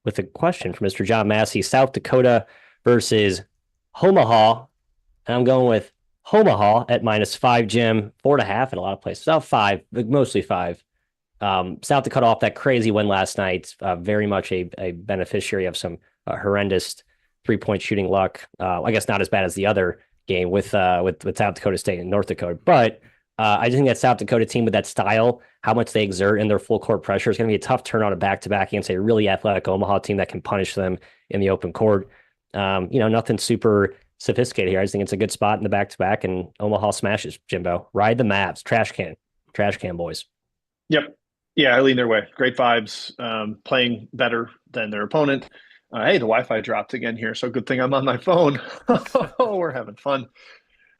with a question from Mr. John Massey. South Dakota versus Omaha. And I'm going with Omaha at -5, Jim. 4.5 in a lot of places. About 5, but mostly 5. South Dakota off that crazy win last night, very much a beneficiary of some horrendous 3-point shooting luck. I guess not as bad as the other game with South Dakota State and North Dakota, but I just think that South Dakota team with that style, how much they exert in their full court pressure, is going to be a tough turn on a back-to-back against a really athletic Omaha team that can punish them in the open court. Nothing super sophisticated here. I just think it's a good spot in the back-to-back, and Omaha smashes, Jimbo. Ride the Mavs. Trash can boys. Yep. Yeah, I lean their way. Great vibes, playing better than their opponent. Hey, the Wi-Fi dropped again here, so good thing I'm on my phone. Oh, we're having fun.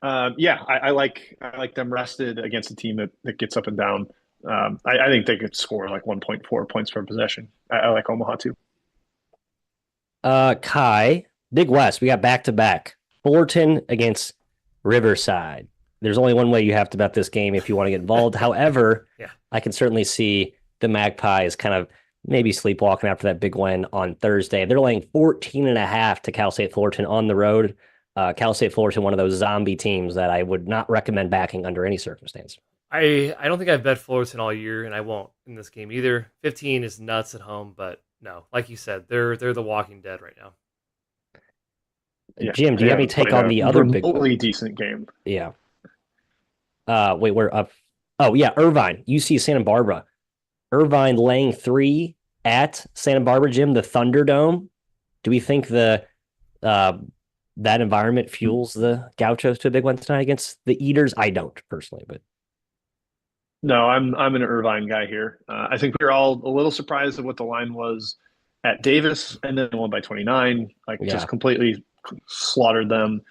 I like them rested against a team that gets up and down. I think they could score like 1.4 points per possession. I like Omaha too. Kai, Big West, we got back-to-back. Fullerton against Riverside. There's only one way you have to bet this game if you want to get involved. However, I can certainly see the Magpies kind of maybe sleepwalking after that big win on Thursday. They're laying 14.5 to Cal State Fullerton on the road. Cal State Fullerton, one of those zombie teams that I would not recommend backing under any circumstance. I don't think I've bet Fullerton all year, and I won't in this game either. 15 is nuts at home, but no, like you said, they're the Walking Dead right now. Jim, do you have any take on the other big one? Decent game. Yeah. Wait, we're up. Oh, yeah, Irvine, UC Santa Barbara. Irvine laying 3 at Santa Barbara, Jim, the Thunderdome. Do we think that environment fuels the Gauchos to a big one tonight against the Eaters? I don't, personally, but no, I'm an Irvine guy here. I think we were all a little surprised at what the line was at Davis, and then won by 29. Just completely slaughtered them.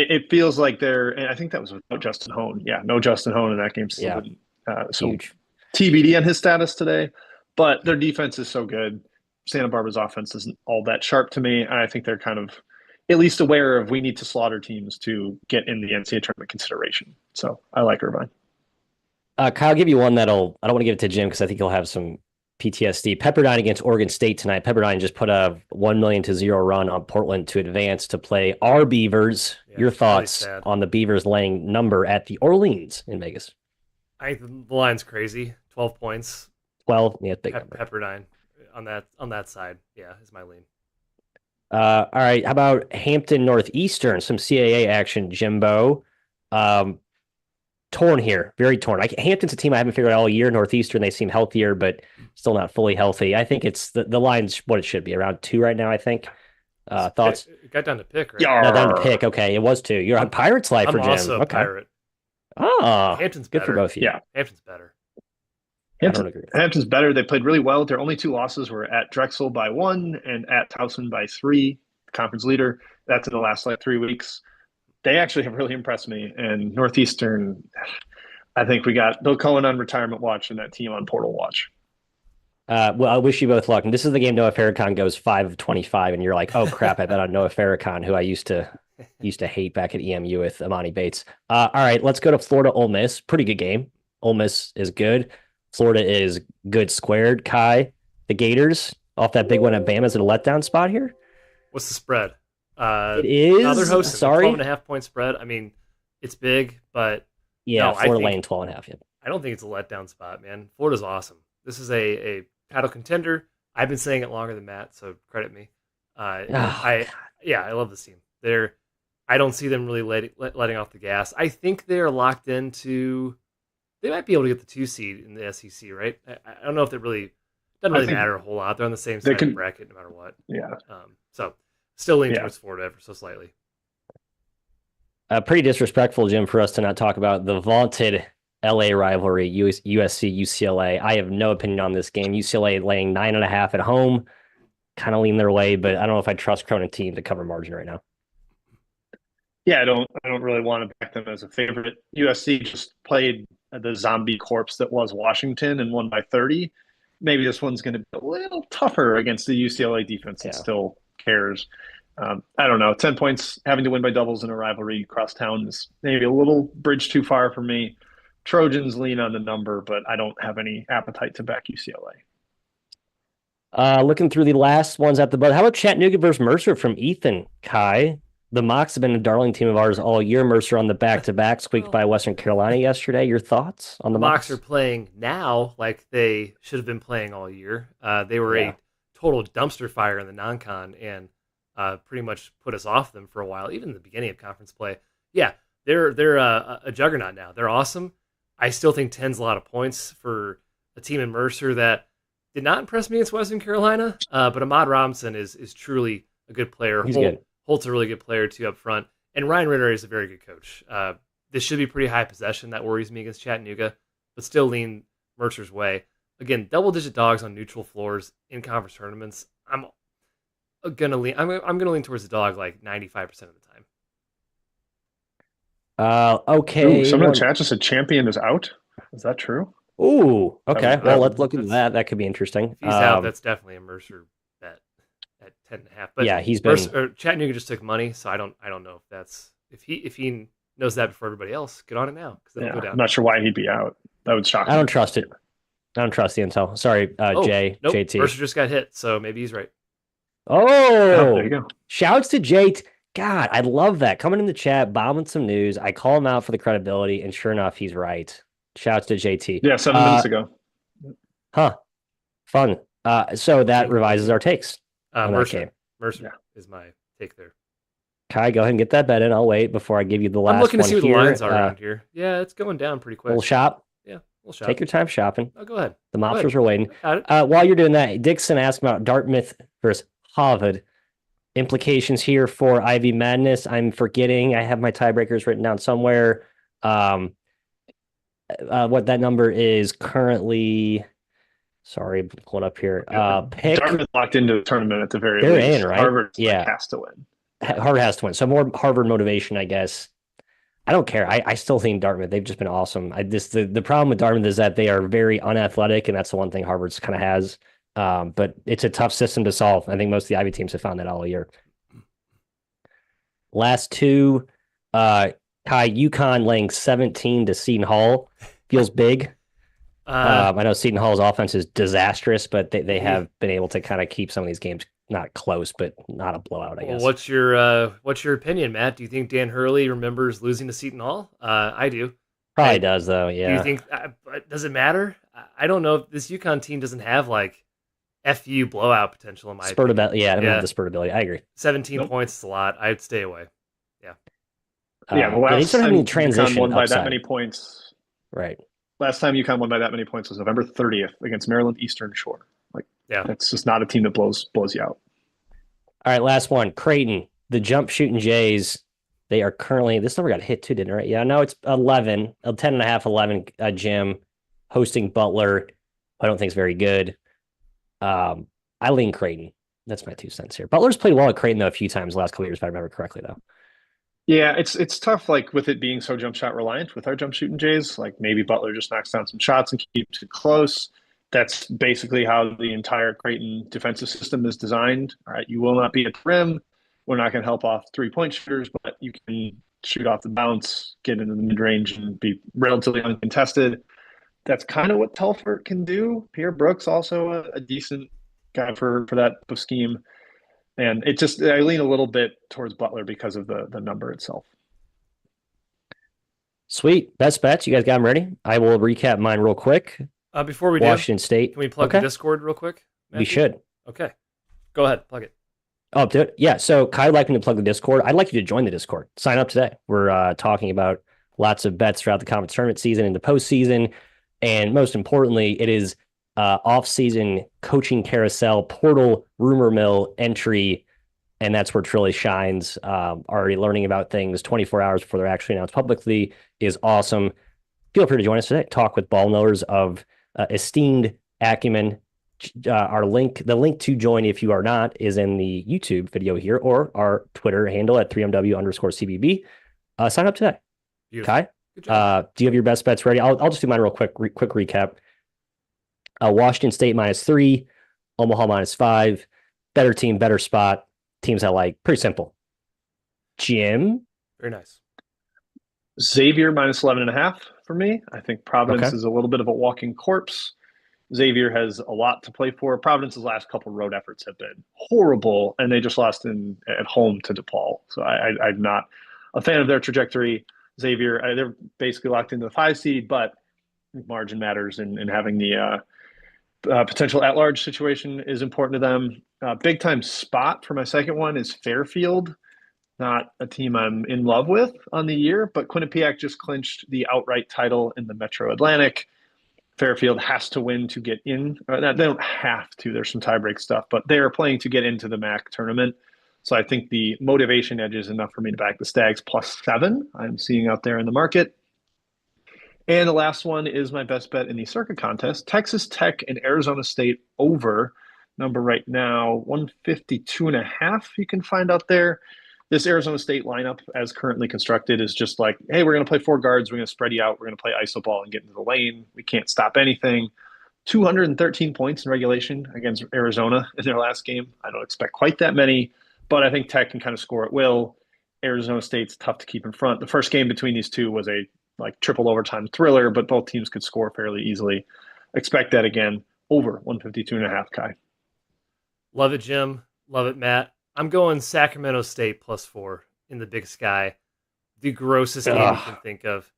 it feels like and I think that was without Justin Hone. Yeah, no Justin Hone in that game. Still Yeah, didn't. So huge. TBD on his status today, but their defense is so good. Santa Barbara's offense isn't all that sharp to me. And I think they're kind of at least aware of we need to slaughter teams to get in the NCAA tournament consideration. So I like Irvine. Kyle, I'll give you one I don't want to give it to Jim because I think he'll have some PTSD. Pepperdine against Oregon State tonight. Pepperdine just put a 1-0 run on Portland to advance to play our Beavers. Yeah, your thoughts really on the Beavers laying number at the Orleans in Vegas? The line's crazy. 12 points. 12, yeah, big number. Pepperdine on that side, yeah, is my lean. All right, how about Hampton Northeastern? Some CAA action, Jimbo. Torn here, very torn. Hampton's a team I haven't figured out all year. Northeastern, they seem healthier, but still not fully healthy. I think it's the line's what it should be, around 2 right now, I think. Thoughts? It got down to pick, right? No, down to pick. Okay, it was 2. You're on Pirates life for Jim. I'm also a Pirate. Oh, Hampton's good better. for both of you. Yeah, Hampton's better. Hampton's better. They played really well. Their only 2 losses were at Drexel by 1 and at Towson by 3, conference leader. That's in the last 3 weeks. They actually have really impressed me. And Northeastern, I think we got Bill Cohen on retirement watch and that team on portal watch. Well, I wish you both luck. And this is the game Noah Farrakhan goes 5 of 25, and you're like, oh crap, I bet on Noah Farrakhan, who I used to hate back at EMU with Amani Bates. All right, let's go to Florida Ole Miss. Pretty good game. Ole Miss is good. Florida is good squared. Kai, the Gators off that big one at Bama, is it a letdown spot here? What's the spread? It is. No, they're hosting. Sorry, 12.5 point spread. I mean, it's big, but yeah, Florida laying 12.5. Yeah. I don't think it's a letdown spot, man. Florida's awesome. This is a title contender. I've been saying it longer than Matt, so credit me. I love this team. I don't see them really letting off the gas. I think they're locked into. They might be able to get the 2 seed in the SEC, right? I don't know if it really doesn't really matter a whole lot. They're on the same side of the bracket no matter what. Yeah. So still leaning towards Florida ever so slightly. Pretty disrespectful, Jim, for us to not talk about the vaunted LA rivalry, USC, UCLA. I have no opinion on this game. UCLA laying 9.5 at home, kind of lean their way, but I don't know if I trust Cronin team to cover margin right now. Yeah, I don't really want to back them as a favorite. USC just played the zombie corpse that was Washington and won by 30. Maybe this one's going to be a little tougher against the UCLA defense that still cares. I don't know. 10 points, having to win by doubles in a rivalry across town is maybe a little bridge too far for me. Trojans lean on the number, but I don't have any appetite to back UCLA. Looking through the last ones at the buzz, how about Chattanooga versus Mercer from Ethan? Kai, the Mocs have been a darling team of ours all year. Mercer on the back-to-back, squeaked by Western Carolina yesterday. Your thoughts on the Mocs? Are playing now like they should have been playing all year. They were a total dumpster fire in the non-con and pretty much put us off them for a while, even in the beginning of conference play. Yeah, they're a juggernaut now. They're awesome. I still think 10's a lot of points for a team in Mercer that did not impress me against Western Carolina, but Ahmad Robinson is truly a good player. He's good. Holt's a really good player, too, up front. And Ryan Ritter is a very good coach. This should be pretty high possession. That worries me against Chattanooga, but still lean Mercer's way. Again, double-digit dogs on neutral floors in conference tournaments. I'm gonna lean towards the dog like 95% of the time. Okay. Ooh, someone in the chat just said champion is out. Is that true? Ooh, okay. Well, let's look at that. That could be interesting. If he's out, that's definitely a Mercer bet at 10.5. But yeah, he's been. Chattanooga just took money, so I don't know if he knows that before everybody else. Get on it now because that'll go down. I'm not sure why he'd be out. That would shock me. I don't trust it. I don't trust the intel. Sorry, Jay. Nope. JT. Mercer just got hit, so maybe he's right. Oh, there you go. Shouts to JT. God, I love that. Coming in the chat, bombing some news. I call him out for the credibility, and sure enough, he's right. Shouts to JT. Yeah, 7 minutes ago. Huh. Fun. So that revises our takes. Mercer is my take there. Kai, go ahead and get that bet in. I'll wait before I give you the last one. I'm looking to see what the lines are around here. Yeah, it's going down pretty quick. Little shop. Yeah, little shop. Take your time shopping. Oh, go ahead. The mobsters are waiting. While you're doing that, Dixon asked about Dartmouth versus Harvard. Implications here for Ivy Madness. I'm forgetting. I have my tiebreakers written down somewhere. What that number is currently. Sorry, pulling up here. Pick. Dartmouth locked into the tournament at the very They're least. in, right? Harvard yeah. has to win. Harvard has to win. So more Harvard motivation, I guess. I don't care. I still think Dartmouth, they've just been awesome. The problem with Dartmouth is that they are very unathletic, and that's the one thing Harvard's kind of has. But it's a tough system to solve. I think most of the Ivy teams have found that all year. Last two, Kai, UConn laying 17 to Seton Hall feels big. I know Seton Hall's offense is disastrous, but they have been able to kind of keep some of these games not close, but not a blowout, I guess. Well, what's your opinion, Matt? Do you think Dan Hurley remembers losing to Seton Hall? I do. Probably does, though. Yeah. Do you think? Does it matter? I don't know. This UConn team doesn't have like FU blowout potential in my opinion. Yeah, I don't have the spurt ability. I agree. 17 points is a lot. I'd stay away. Yeah. Yeah. The last time UConn won by that many points. Right. Last time UConn won by that many points was November 30th against Maryland Eastern Shore. It's just not a team that blows you out. All right, last one. Creighton, the jump shooting Jays. They are currently, this number got hit too, didn't it? Right? Yeah, no, it's 11, 10.5, 11 Jim hosting Butler. I don't think it's very good. I lean Creighton. That's my 2 cents here. Butler's played well at Creighton, though, a few times the last couple of years, if I remember correctly, though. Yeah, it's tough, like with it being so jump shot reliant with our jump shooting Jays. Like maybe Butler just knocks down some shots and keeps it close. That's basically how the entire Creighton defensive system is designed. All right, you will not be at the rim. We're not going to help off 3-point shooters, but you can shoot off the bounce, get into the mid range, and be relatively uncontested. That's kind of what Telford can do. Pierre Brooks also a decent guy for that scheme. And I lean a little bit towards Butler because of the number itself. Sweet. Best bets. You guys got them ready? I will recap mine real quick. Before we Washington State. Can we plug the Discord real quick, Matthew? We should. Okay. Go ahead. Plug it. Oh, do it. Yeah. So Kai would like me to plug the Discord. I'd like you to join the Discord. Sign up today. We're talking about lots of bets throughout the conference tournament season and the postseason. And most importantly, it is off-season coaching carousel, portal, rumor mill entry, and that's where it really shines. Already learning about things 24 hours before they're actually announced publicly is awesome. Feel free to join us today. Talk with ball knowers of esteemed acumen. The link to join, if you are not, is in the YouTube video here or our Twitter handle at 3MW_CBB. Sign up today. Beautiful. Kai, do you have your best bets ready? I'll just do mine real quick. Quick recap. Washington State -3, Omaha -5. Better team, better spot. Teams I like. Pretty simple. Jim? Very nice. Xavier -11.5 for me. I think Providence is a little bit of a walking corpse. Xavier has a lot to play for. Providence's last couple road efforts have been horrible, and they just lost at home to DePaul. So I'm not a fan of their trajectory. Xavier, they're basically locked into the 5 seed, but margin matters, and having the potential at-large situation is important to them. Big-time spot for my second one is Fairfield. Not a team I'm in love with on the year, but Quinnipiac just clinched the outright title in the Metro Atlantic. Fairfield has to win to get in. They don't have to. There's some tiebreak stuff, but they are playing to get into the MAC tournament. So I think the motivation edge is enough for me to back the Stags +7 I'm seeing out there in the market. And the last one is my best bet in the circuit contest. Texas Tech and Arizona State over. Number right now, 152.5 you can find out there. This Arizona State lineup, as currently constructed, is just like, hey, we're going to play 4 guards. We're going to spread you out. We're going to play iso ball and get into the lane. We can't stop anything. 213 points in regulation against Arizona in their last game. I don't expect quite that many, but I think Tech can kind of score at will. Arizona State's tough to keep in front. The first game between these two was a triple overtime thriller, but both teams could score fairly easily. Expect that again. Over 152.5, Kai. Love it, Jim. Love it, Matt. I'm going Sacramento State +4 in the Big Sky. The grossest game you can think of.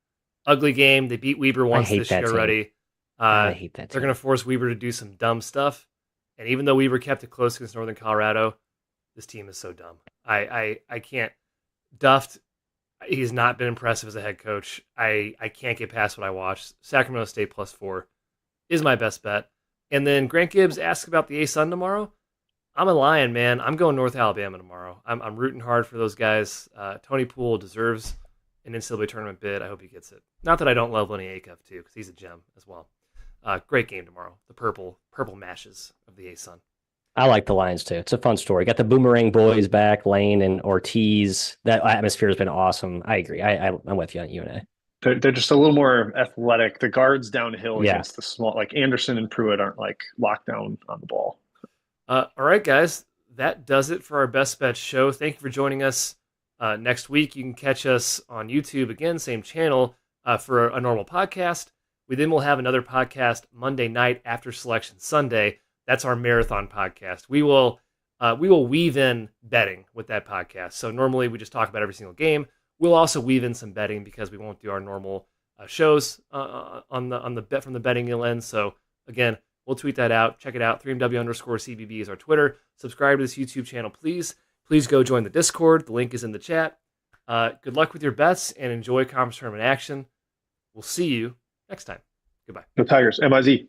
Ugly game. They beat Weber once this year already. I hate that. They're going to force Weber to do some dumb stuff. And even though Weber kept it close against Northern Colorado, this team is so dumb. I can't. Duft, he's not been impressive as a head coach. I can't get past what I watched. Sacramento State +4 is my best bet. And then Grant Gibbs asks about the A-Sun tomorrow. I'm a Lion, man. I'm going North Alabama tomorrow. I'm rooting hard for those guys. Tony Poole deserves an NCAA tournament bid. I hope he gets it. Not that I don't love Lenny Acuff, too, because he's a gem as well. Great game tomorrow. The purple mashes of the A-Sun. I like the Lions too. It's a fun story. Got the Boomerang boys back, Lane and Ortiz. That atmosphere has been awesome. I agree. I'm with you on UNA. They're just a little more athletic. The guards downhill Yeah. against the small, like Anderson and Pruitt aren't like locked down on the ball. All right, guys, that does it for our Best Bets show. Thank you for joining us. Next week, you can catch us on YouTube again, same channel, for a normal podcast. We then will have another podcast Monday night after Selection Sunday. That's our marathon podcast. We will weave in betting with that podcast. So normally we just talk about every single game. We'll also weave in some betting because we won't do our normal shows on the bet from the betting lens. So again, we'll tweet that out. Check it out. 3MW_CBB is our Twitter. Subscribe to this YouTube channel, please. Please go join the Discord. The link is in the chat. Good luck with your bets and enjoy conference tournament action. We'll see you next time. Goodbye. The Tigers, MIZ.